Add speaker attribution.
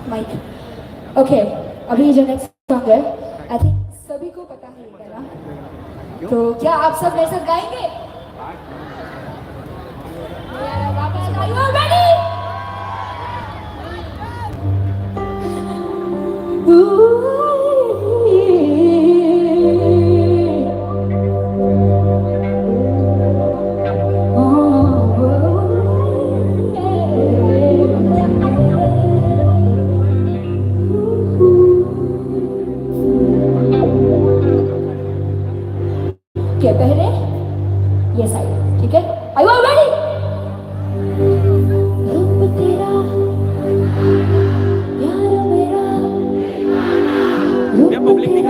Speaker 1: Mic. Okay, अभी जो next song है आई थिंक सभी को पता है ये गाना, तो क्या आप सब मेरे साथ गाएंगे? Are you all ready? क्या पहले ये साइड, ठीक है? Are you all ready? रूप तेरा यार मेरा, रूप तेरा